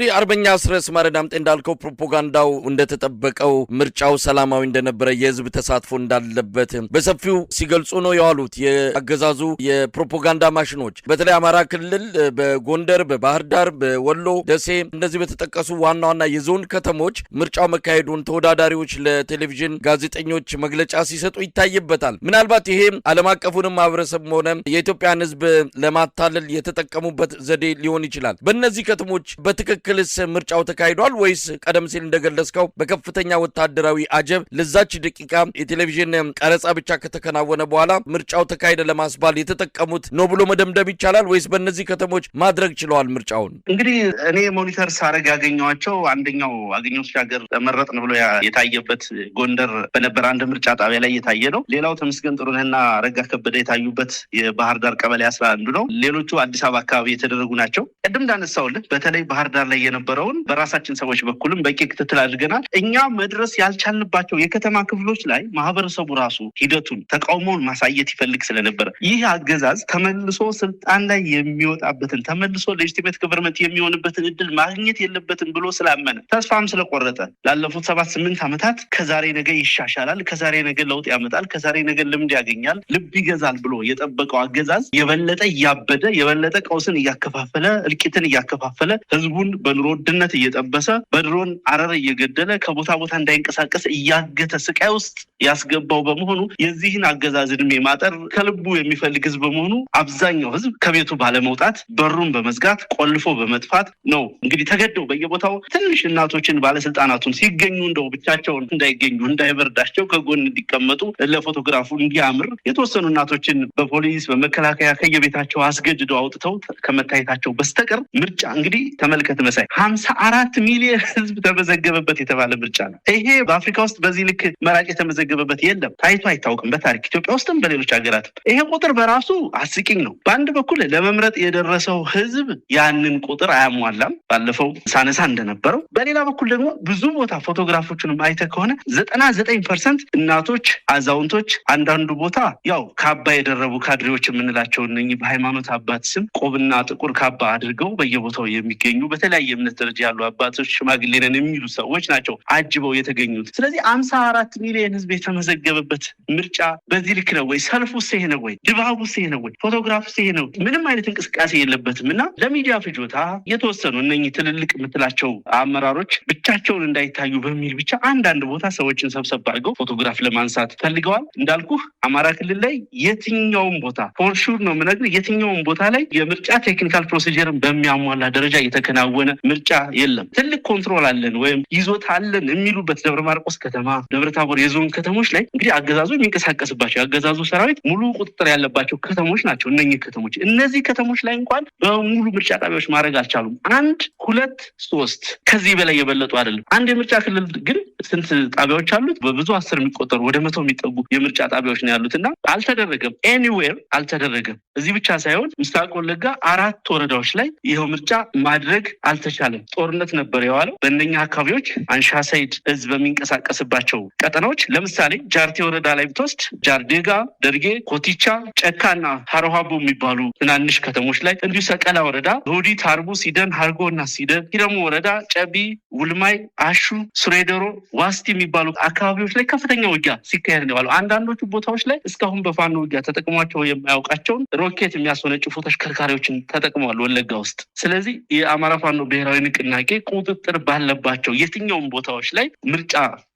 እንግዲህ አርበኛ አስረስ ማረዳምጤ እንዳልከው ፕሮፓጋንዳው እንደተጠበቀው ምርጫው ሰላማዊ እንደነበረ የህዝብ ተሳትፎ እንዳለበት በሰፊው ሲገልጹ ነው ያሉት። የአገዛዙ የፕሮፓጋንዳ ማሽኖች በተለይ አማራ ክልል በጎንደር፣ በባህር ዳር፣ በወሎ፣ ደሴ እንደዚህ በተጠቀሱ ዋና ዋና የዞን ከተሞች ምርጫው መካሄዱን ተወዳዳሪዎች ለቴሌቪዥን ጋዜጠኞች መግለጫ ሲሰጡ ይታይበታል። ምናልባት ይሄ ዓለም አቀፉንም ማህበረሰብ ሆነ የኢትዮጵያን ህዝብ ለማታለል የተጠቀሙበት ዘዴ ሊሆን ይችላል። በእነዚህ ከተሞች በትክክልስ ምርጫው ተካሂዷል ወይስ ቀደም ሲል እንደገለጽከው በከፍተኛ ወታደራዊ አጀብ ለዛች ደቂቃ የቴሌቪዥን ቀረጻ ብቻ ከተከናወነ በኋላ ምርጫው ተካሄደ ለማስባል የተጠቀሙት ነው ብሎ መደምደም ይቻላል ወይስ በእነዚህ ከተሞች ማድረግ ችለዋል ምርጫውን? እንግዲህ እኔ ሞኒተር ሳረግ ያገኘኋቸው አንደኛው አገኘው ሻገር ተመረጥን ብሎ የታየበት ጎንደር በነበረ አንድ ምርጫ ጣቢያ ላይ የታየ ነው። ሌላው ተመስገን ጥሩነህና ረጋ ከበደ የታዩበት የባህር ዳር ቀበሌ 11 ነው። ሌሎቹ አዲስ አበባ አካባቢ የተደረጉ ናቸው። ቀደም እንዳነሳውልህ በተለይ ባህር ዳር ላይ የነበረውን በራሳችን ሰዎች በኩልም በቂ ክትትል አድርገናል። እኛ መድረስ ያልቻልንባቸው የከተማ ክፍሎች ላይ ማህበረሰቡ ራሱ ሂደቱን ተቃውሞውን ማሳየት ይፈልግ ስለነበረ ይህ አገዛዝ ተመልሶ ስልጣን ላይ የሚወጣበትን ተመልሶ ሌጂቲሜት ገቨርንመንት የሚሆንበትን እድል ማግኘት የለበትም ብሎ ስላመነ ተስፋም ስለቆረጠ ላለፉት 7-8 ዓመታት ከዛሬ ነገ ይሻሻላል፣ ከዛሬ ነገ ለውጥ ያመጣል፣ ከዛሬ ነገ ልምድ ያገኛል፣ ልብ ይገዛል ብሎ የጠበቀው አገዛዝ የበለጠ እያበደ የበለጠ ቀውስን እያከፋፈለ እልቂትን እያከፋፈለ ህዝቡን በኑሮ ውድነት እየጠበሰ በድሮን አረር እየገደለ ከቦታ ቦታ እንዳይንቀሳቀስ እያገተ ስቃይ ውስጥ ያስገባው በመሆኑ የዚህን አገዛዝ እድሜ ማጠር ከልቡ የሚፈልግ ህዝብ በመሆኑ አብዛኛው ህዝብ ከቤቱ ባለመውጣት በሩን በመዝጋት ቆልፎ በመጥፋት ነው እንግዲህ ተገደው በየቦታው ትንሽ እናቶችን ባለስልጣናቱን ሲገኙ እንደው ብቻቸውን እንዳይገኙ እንዳይበርዳቸው ከጎን እንዲቀመጡ ለፎቶግራፉ እንዲያምር የተወሰኑ እናቶችን በፖሊስ በመከላከያ ከየቤታቸው አስገድደው አውጥተው ከመታየታቸው በስተቀር ምርጫ እንግዲህ ተመልከት መሳይ 54 ሚሊዮን ህዝብ ተመዘገበበት የተባለ ምርጫ ነው። ይሄ በአፍሪካ ውስጥ በዚህ ልክ መራጭ የተመዘገበበት የለም፣ ታይቶ አይታወቅም በታሪክ ኢትዮጵያ ውስጥም በሌሎች ሀገራት። ይሄ ቁጥር በራሱ አስቂኝ ነው። በአንድ በኩል ለመምረጥ የደረሰው ህዝብ ያንን ቁጥር አያሟላም ባለፈው ሳነሳ እንደነበረው፣ በሌላ በኩል ደግሞ ብዙ ቦታ ፎቶግራፎቹንም አይተህ ከሆነ 99% እናቶች፣ አዛውንቶች፣ አንዳንዱ ቦታ ያው ካባ የደረቡ ካድሬዎች የምንላቸው እነኚህ በሃይማኖት አባት ስም ቆብና ጥቁር ካባ አድርገው በየቦታው የሚገኙ በተለያየ እምነት ደረጃ ያሉ አባቶች ሽማግሌ ነን የሚሉ ሰዎች ናቸው አጅበው የተገኙት። ስለዚህ 54 ሚሊዮን ህዝብ የተመዘገበበት ምርጫ በዚህ ልክ ነው ወይ? ሰልፉስ ይሄ ነው ወይ? ድባቡስ ይሄ ነው ወይ? ፎቶግራፍስ ይሄ ነው? ምንም አይነት እንቅስቃሴ የለበትም እና ለሚዲያ ፍጆታ የተወሰኑ እነኚህ ትልልቅ የምትላቸው አመራሮች ብቻቸውን እንዳይታዩ በሚል ብቻ አንዳንድ ቦታ ሰዎችን ሰብሰብ አድርገው ፎቶግራፍ ለማንሳት ፈልገዋል። እንዳልኩህ አማራ ክልል ላይ የትኛውም ቦታ ፎር ሹር ነው የምነግርህ፣ የትኛውም ቦታ ላይ የምርጫ ቴክኒካል ፕሮሲጀርን በሚያሟላ ደረጃ የተከናወነ ምርጫ የለም። ትልቅ ኮንትሮል አለን ወይም ይዞታ አለን የሚሉበት ደብረ ማርቆስ ከተማ፣ ደብረ ታቦር የዞን ከተሞች ላይ እንግዲህ አገዛዙ የሚንቀሳቀስባቸው የአገዛዙ ሰራዊት ሙሉ ቁጥጥር ያለባቸው ከተሞች ናቸው። እነኚህ ከተሞች እነዚህ ከተሞች ላይ እንኳን በሙሉ ምርጫ ጣቢያዎች ማድረግ አልቻሉም። 1፣ 2፣ 3 ከዚህ በላይ የበለጡ አይደለም። አንድ የምርጫ ክልል ግን ስንት ጣቢያዎች አሉት? በብዙ 10 የሚቆጠሩ ወደ 100 የሚጠጉ የምርጫ ጣቢያዎች ነው ያሉትና አልተደረገም። ኤኒዌር አልተደረገም። እዚህ ብቻ ሳይሆን ምስራቅ ወለጋ 4 ወረዳዎች ላይ ይሄው ምርጫ ማድረግ አልተቻለም። ጦርነት ነበር የዋለው በእነኛ አካባቢዎች። አንሻ ሰይድ ህዝብ በሚንቀሳቀስባቸው ቀጠናዎች ለምሳሌ ጃርቴ ወረዳ ላይ ብትወስድ ጃርዴጋ፣ ደርጌ፣ ኮቲቻ፣ ጨካና ሀሮሃቦ የሚባሉ ትናንሽ ከተሞች ላይ እንዲሁ ሰቀላ ወረዳ፣ ሆዲት፣ ሀርቡ፣ ሲደን፣ ሀርጎ እና ሲደን፣ ሂረሙ ወረዳ፣ ጨቢ፣ ውልማይ፣ አሹ፣ ሱሬደሮ፣ ዋስቲ የሚባሉ አካባቢዎች ላይ ከፍተኛ ውጊያ ሲካሄድ ነው ያለው። አንዳንዶቹ ቦታዎች ላይ እስካሁን በፋኖ ውጊያ ተጠቅሟቸው የማያውቃቸውን ሮኬት የሚያስወነጭፉ ተሽከርካሪዎችን ተጠቅመዋል ወለጋ ውስጥ። ስለዚህ የአማራ ፋኖ ብሔራዊ ንቅናቄ ቁጥጥር ባለባቸው የትኛውም ቦታዎች ላይ ምርጫ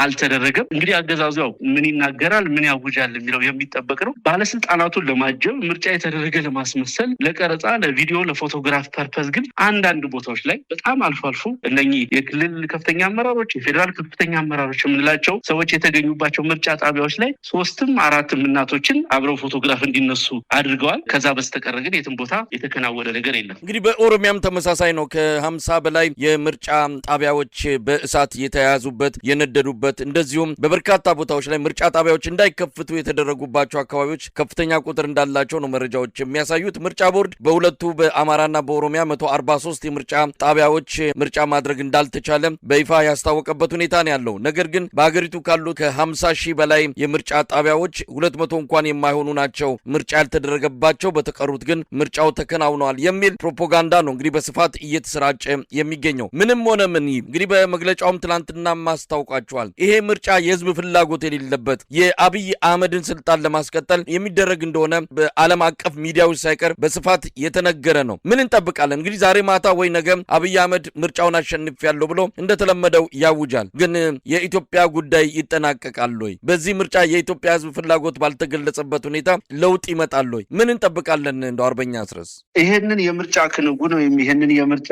አልተደረገም። እንግዲህ አገዛዙ ያው ምን ይናገራል ምን ያውጃል የሚለው የሚጠበቅ ነው። ባለስልጣናቱን ለማጀብ ምርጫ የተደረገ ለማስመሰል ለቀረጻ፣ ለቪዲዮ፣ ለፎቶግራፍ ፐርፐዝ ግን አንዳንድ ቦታዎች ላይ በጣም አልፎ አልፎ እነኚህ የክልል ከፍተኛ አመራሮች የፌዴራል ከፍተኛ አመራሮች የምንላቸው ሰዎች የተገኙባቸው ምርጫ ጣቢያዎች ላይ 3ም 4ም እናቶችን አብረው ፎቶግራፍ እንዲነሱ አድርገዋል። ከዛ በስተቀር ግን የትም ቦታ የተከናወነ ነገር የለም። እንግዲህ በኦሮሚያም ተመሳሳይ ነው። ከ50 በላይ የምርጫ ጣቢያዎች በእሳት የተያያዙበት የነደዱበት፣ እንደዚሁም በበርካታ ቦታዎች ላይ ምርጫ ጣቢያዎች እንዳይከፍቱ የተደረጉባቸው አካባቢዎች ከፍተኛ ቁጥር እንዳላቸው ነው መረጃዎች የሚያሳዩት። ምርጫ ቦርድ በሁለቱ በአማራና በኦሮሚያ 143 የምርጫ ጣቢያዎች ምርጫ ማድረግ እንዳልተቻለ በይፋ ያስታወቀበት ሁኔታ ነው ያለው። ነገር ግን በሀገሪቱ ካሉ ከ50 ሺህ በላይ የምርጫ ጣቢያዎች 200 እንኳን የማይሆኑ ናቸው ምርጫ ያልተደረገባቸው፣ በተቀሩት ግን ምርጫው ተከናውኗል የሚል ፕሮፓጋንዳ ነው እንግዲህ በስፋት እየተሰራጨ የሚገኘው። ምንም ሆነ ምን እንግዲህ በመግለጫውም ትላንትና ማስታውቃቸዋል። ይሄ ምርጫ የህዝብ ፍላጎት የሌለበት የአብይ አህመድን ስልጣን ለማስቀጠል የሚደረግ እንደሆነ በዓለም አቀፍ ሚዲያዎች ሳይቀር በስፋት የተነገረ ነው። ምን እንጠብቃለን? እንግዲህ ዛሬ ማታ ወይ ነገ አብይ አህመድ ምርጫውን አሸንፊያለሁ ብሎ እንደተለመደው ያውጃል። ግን የኢትዮጵያ ጉዳይ ይጠናቀቃል ወይ? በዚህ ምርጫ የኢትዮጵያ ህዝብ ፍላጎት ባልተገለጸበት ሁኔታ ለውጥ ይመጣል ወይ? ምን እንጠብቃለን? እንደው አርበኛ አስረስ ይሄንን የምርጫ ክንውን ወይም ይሄንን የምርጫ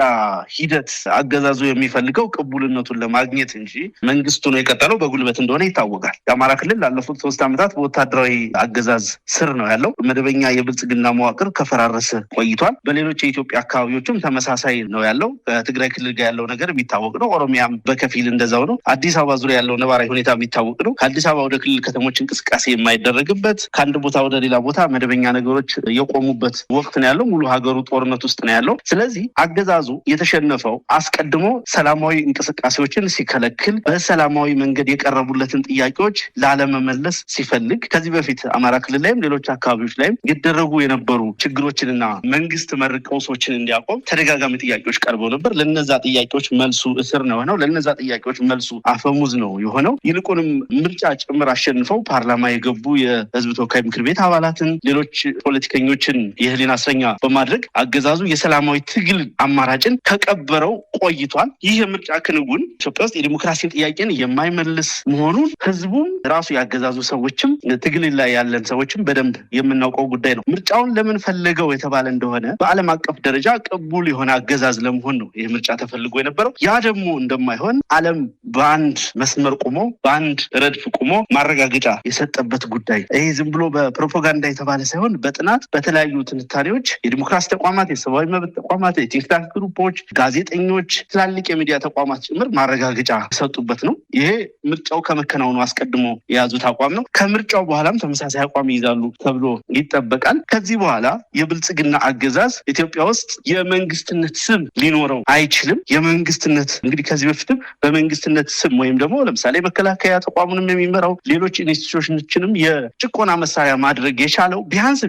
ሂደት አገዛዙ የሚፈልገው ቅቡልነቱን ለማግኘት እንጂ መንግስቱ ነው የቀጠለው በጉልበት እንደሆነ ይታወቃል። የአማራ ክልል ላለፉት 3 ዓመታት በወታደራዊ አገዛዝ ስር ነው ያለው። መደበኛ የብልጽግና መዋቅር ከፈራረሰ ቆይቷል። በሌሎች የኢትዮጵያ አካባቢዎችም ተመሳሳይ ነው ያለው። ከትግራይ ክልል ጋር ያለው ነገር የሚታወቅ ነው። ኦሮሚያም በከፊል እንደዛው ነው። አዲስ አበባ ዙሪያ ያለው ነባራዊ ሁኔታ የሚታወቅ ነው። ከአዲስ አበባ ወደ ክልል ከተሞች እንቅስቃሴ የማይደረግበት፣ ከአንድ ቦታ ወደ ሌላ ቦታ መደበኛ ነገሮች የቆሙበት ወቅት ነው ያለው። ሙሉ ሀገሩ ጦርነት ውስጥ ነው ያለው። ስለዚህ አገዛዙ የተሸነፈው አስቀድሞ ሰላማዊ እንቅስቃሴዎችን ሲከለክል፣ በሰላማዊ መንገድ የቀረቡለትን ጥያቄዎች ላለመመለስ ሲፈልግ፣ ከዚህ በፊት አማራ ክልል ላይም ሌሎች አካባቢዎች ላይም ይደረጉ የነበሩ ችግሮችንና መንግስት መር ቀውሶችን እንዲያቆም ተደጋጋሚ ጥያቄዎች ቀርበው ነበር። ለነዛ ጥያቄዎች መልሱ እስር ነው የሆነው። ለነዛ ጥያቄዎች መልሱ አፈሙዝ ነው የሆነው። ይልቁንም ምርጫ ጭምር አሸንፈው ፓርላማ የገቡ የህዝብ ተወካይ ምክር ቤት አባላትን፣ ሌሎች ፖለቲከኞችን የህሊና እስረኛ በማድረግ አገዛዙ የሰላማዊ ትግል አማራጭን ከቀበረው ቆይቷል። ይህ የምርጫ ክንውን ኢትዮጵያ ውስጥ የዲሞክራሲ ጥያቄን የማይመልስ መሆኑን ህዝቡም ራሱ ያገዛዙ ሰዎችም ትግል ላይ ያለን ሰዎችም በደንብ የምናውቀው ጉዳይ ነው። ምርጫውን ለምን ፈለገው የተባለ እንደሆነ በዓለም አቀፍ ደረጃ ቅቡል የሆነ አገዛዝ ለመሆን ነው ይህ ምርጫ ተፈልጎ የነበረው። ያ ደግሞ እንደማይሆን ዓለም በአንድ መስመር ቆሞ በአንድ ረድፍ ቆሞ ማረጋገጫ የሰጠበት ጉዳይ። ይሄ ዝም ብሎ በፕሮፓጋንዳ የተባለ ሳይሆን በጥናት በተለያዩ ትንታኔዎች የዲሞክራሲ ተቋማት፣ የሰብአዊ መብት ተቋማት፣ የቲክታክ ግሩፖች፣ ጋዜጠኞች፣ ትላልቅ የሚዲያ ተቋማት ጭምር ማረጋገጫ የሰጡበት ነው። ይሄ ምርጫው ከመከናወኑ አስቀድሞ የያዙት አቋም ነው። ከምርጫው በኋላም ተመሳሳይ አቋም ይይዛሉ ተብሎ ይጠበቃል። ከዚህ በኋላ የብልጽግና አገዛዝ ኢትዮጵያ ውስጥ የመንግስትነት ስም ሊኖረው አይችልም። የመንግስትነት እንግዲህ ከዚህ በፊትም በመንግስትነት ስም ወይም ደግሞ ለምሳሌ መከላከያ ተቋሙንም የሚመራው ሌሎች ኢንስቲትዩሽኖችንም የጭቆና መሳሪያ ማድረግ የቻለው ቢያንስ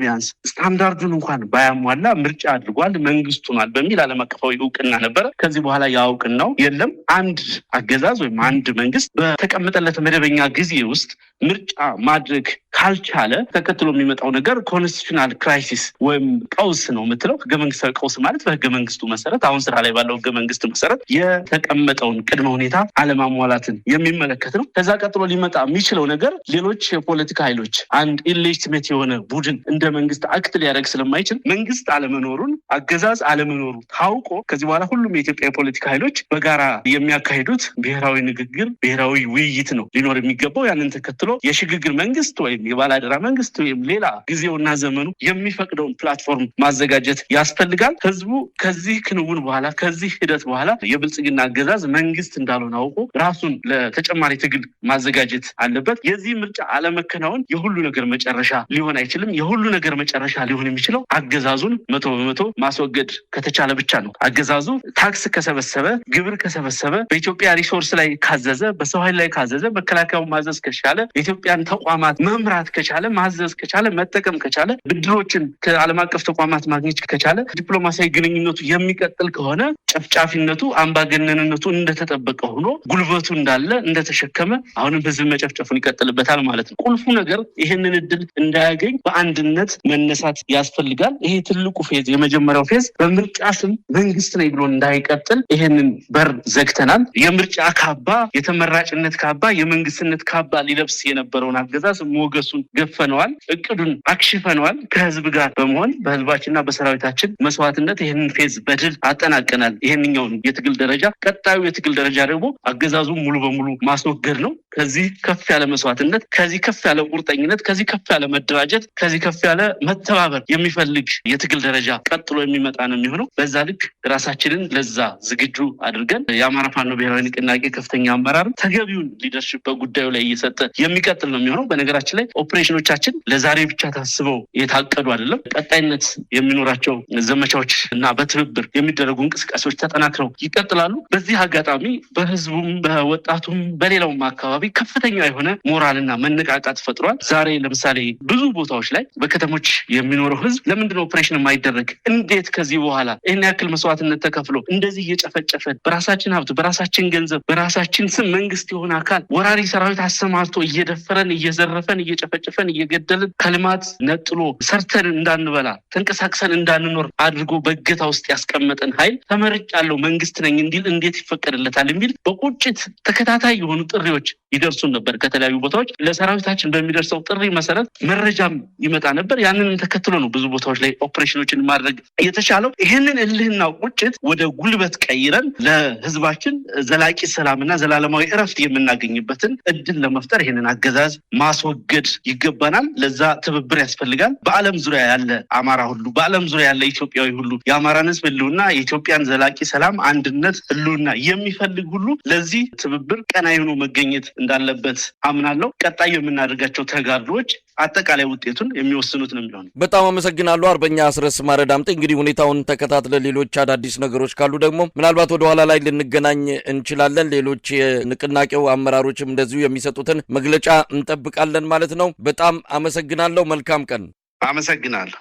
ስታንዳርዱን እንኳን ባያሟላ ምርጫ አድርጓል፣ መንግስት ሆኗል በሚል ዓለም አቀፋዊ እውቅና ነበረ። ከዚህ በኋላ ያ እውቅናው የለም። አንድ አገዛዝ ወይም አንድ መንግስት በተቀመጠለት መደበኛ ጊዜ ውስጥ ምርጫ ማድረግ ካልቻለ ተከትሎ የሚመጣው ነገር ኮንስቲቱሽናል ክራይሲስ ወይም ቀውስ ነው የምትለው። ህገ መንግስታዊ ቀውስ ማለት በህገ መንግስቱ መሰረት አሁን ስራ ላይ ባለው ህገ መንግስት መሰረት የተቀመጠውን ቅድመ ሁኔታ አለማሟላትን የሚመለከት ነው። ከዛ ቀጥሎ ሊመጣ የሚችለው ነገር ሌሎች የፖለቲካ ኃይሎች አንድ ኢሌጂቲሜት የሆነ ቡድን እንደ መንግስት አክት ሊያደርግ ስለማይችል መንግስት አለመኖሩን አገዛዝ አለመኖሩ ታውቆ ከዚህ በኋላ ሁሉም የኢትዮጵያ የፖለቲካ ኃይሎች በጋራ የሚያካሂዱት ብሔራዊ ንግግር፣ ብሔራዊ ውይይት ነው ሊኖር የሚገባው። ያንን ተከትሎ የሽግግር መንግስት ወይም የባላደራ መንግስት ወይም ሌላ ጊዜውና ዘመኑ የሚፈቅደውን ፕላትፎርም ማዘጋጀት ያስፈልጋል። ህዝቡ ከዚህ ክንውን በኋላ ከዚህ ሂደት በኋላ የብልጽግና አገዛዝ መንግስት እንዳልሆነ አውቆ ራሱን ለተጨማሪ ትግል ማዘጋጀት አለበት። የዚህ ምርጫ አለመከናወን የሁሉ ነገር መጨረሻ ሊሆን አይችልም። የሁሉ ነገር መጨረሻ ሊሆን የሚችለው አገዛዙን 100% ማስወገድ ከተቻለ ብቻ ነው። አገዛዙ ታክስ ከሰበሰበ፣ ግብር ከሰበሰበ፣ በኢትዮጵያ ሪሶርስ ላይ ካዘዘ፣ በሰው ኃይል ላይ ካዘዘ፣ መከላከያውን ማዘዝ ከቻለ፣ የኢትዮጵያን ተቋማት መምራት ከቻለ፣ ማዘዝ ከቻለ፣ መጠቀም ከቻለ፣ ብድሮችን ከዓለም አቀፍ ተቋማት ማግኘት ከቻለ፣ ዲፕሎማሲያዊ ግንኙነቱ የሚቀጥል ከሆነ ጨፍጫፊነቱ፣ አምባገነንነቱ እንደተጠበቀ ሆኖ ጉልበቱ እንዳለ እንደተሸከመ አሁንም ህዝብ መጨፍጨፉን ይቀጥልበታል ማለት ነው። ቁልፉ ነገር ይህንን እድል እንዳያገኝ በአንድነት መነሳት ያስፈልጋል። ይሄ ትልቁ ፌዝ፣ የመጀመሪያው ፌዝ በምርጫ ስም መንግስት ነኝ ብሎ እንዳይቀጥል ይሄንን በር ዘግተናል። የምርጫ ካባ፣ የተመራጭነት ካባ፣ የመንግስትነት ካባ ሊለብስ የነበረውን አገዛዝ ሞገሱን ገፈነዋል፣ እቅዱን አክሽፈነዋል። ከህዝብ ጋር በመሆን በህዝባችንና በሰራዊታችን መስዋዕትነት ይህንን ፌዝ በድል አጠናቀናል። ይሄንኛውን የትግል ደረጃ፣ ቀጣዩ የትግል ደረጃ ደግሞ አገዛዙ ሙሉ በሙሉ ማስወገድ ነው። ከዚህ ከፍ ያለ መስዋዕትነት፣ ከዚህ ከፍ ያለ ቁርጠኝነት፣ ከዚህ ከፍ ያለ መደራጀት፣ ከዚህ ከፍ ያለ መተባበር የሚፈልግ የትግል ደረጃ ቀጥሎ የሚመጣ ነው የሚሆነው። በዛ ልክ ራሳችንን ለዛ ዝግጁ አድርገን የአማራ ፋኖ ብሔራዊ ንቅናቄ ከፍተኛ አመራር ተገቢውን ሊደርሽፕ በጉዳዩ ላይ እየሰጠ የሚቀጥል ነው የሚሆነው። በነገራችን ላይ ኦፕሬሽኖቻችን ለዛሬ ብቻ ታስበው የታቀዱ አይደለም። ቀጣይነት የሚኖራቸው ዘመቻዎች እና በትብብር የሚደረጉ እንቅስቃሴዎች ተጠናክረው ይቀጥላሉ። በዚህ አጋጣሚ በህዝቡም በወጣቱም በሌላውም አካባቢ ከፍተኛ የሆነ ሞራልና መነቃቃት ፈጥሯል። ዛሬ ለምሳሌ ብዙ ቦታዎች ላይ በከተሞች የሚኖረው ህዝብ ለምንድነው ኦፕሬሽን የማይደረግ? እንዴት ከዚህ በኋላ ይህን ያክል መስዋዕትነት ተከፍሎ እንደዚህ እየጨፈጨፈን በራሳችን ሀብት በራሳችን ገንዘብ በራሳችን ስም መንግስት የሆነ አካል ወራሪ ሰራዊት አሰማርቶ እየደፈረን እየዘረፈን እየጨፈጨፈን እየገደልን ከልማት ነጥሎ ሰርተን እንዳንበላ ተንቀሳቅሰን እንዳንኖር አድርጎ በእገታ ውስጥ ያስቀመጠን ኃይል ተመርጫለሁ መንግስት ነኝ እንዲል እንዴት ይፈቀድለታል የሚል በቁጭት ተከታታይ የሆኑ ጥሪዎች ይደርሱን ነበር ከተለያዩ ቦታዎች። ለሰራዊታችን በሚደርሰው ጥሪ መሰረት መረጃም ይመጣ ነበር። ያንንም ተከትሎ ነው ብዙ ቦታዎች ላይ ኦፕሬሽኖችን ማድረግ የተቻለው። ይህንን እልህና ቁጭት ወደ ጉልበት ቀይረን ለህዝባችን ዘላቂ ሰላምና ዘላለማዊ እረፍት የምናገኝበትን እድል ለመፍጠር ይህንን አገዛዝ ማስወገድ ይገባናል። ለዛ ትብብር ያስፈልጋል። በዓለም ዙሪያ ያለ አማራ ሁሉ፣ በዓለም ዙሪያ ያለ ኢትዮጵያዊ ሁሉ የአማራን ህዝብ ህልውና፣ የኢትዮጵያን ዘላቂ ሰላም፣ አንድነት፣ ህልውና የሚፈልግ ሁሉ ለዚህ ትብብር ቀናይ ሆኖ መገኘት እንዳለበት አምናለሁ። ቀጣይ የምናደርጋቸው ተጋድሎዎች አጠቃላይ ውጤቱን የሚወስኑት ነው የሚሆነው። በጣም አመሰግናለሁ አርበኛ አስረስ ማረ ዳምጤ። እንግዲህ ሁኔታውን ተከታትለ ሌሎች አዳዲስ ነገሮች ካሉ ደግሞ ምናልባት ወደ ኋላ ላይ ልንገናኝ እንችላለን። ሌሎች የንቅናቄው አመራሮችም እንደዚሁ የሚሰጡትን መግለጫ እንጠብቃለን ማለት ነው። በጣም አመሰግናለሁ። መልካም ቀን። አመሰግናለሁ።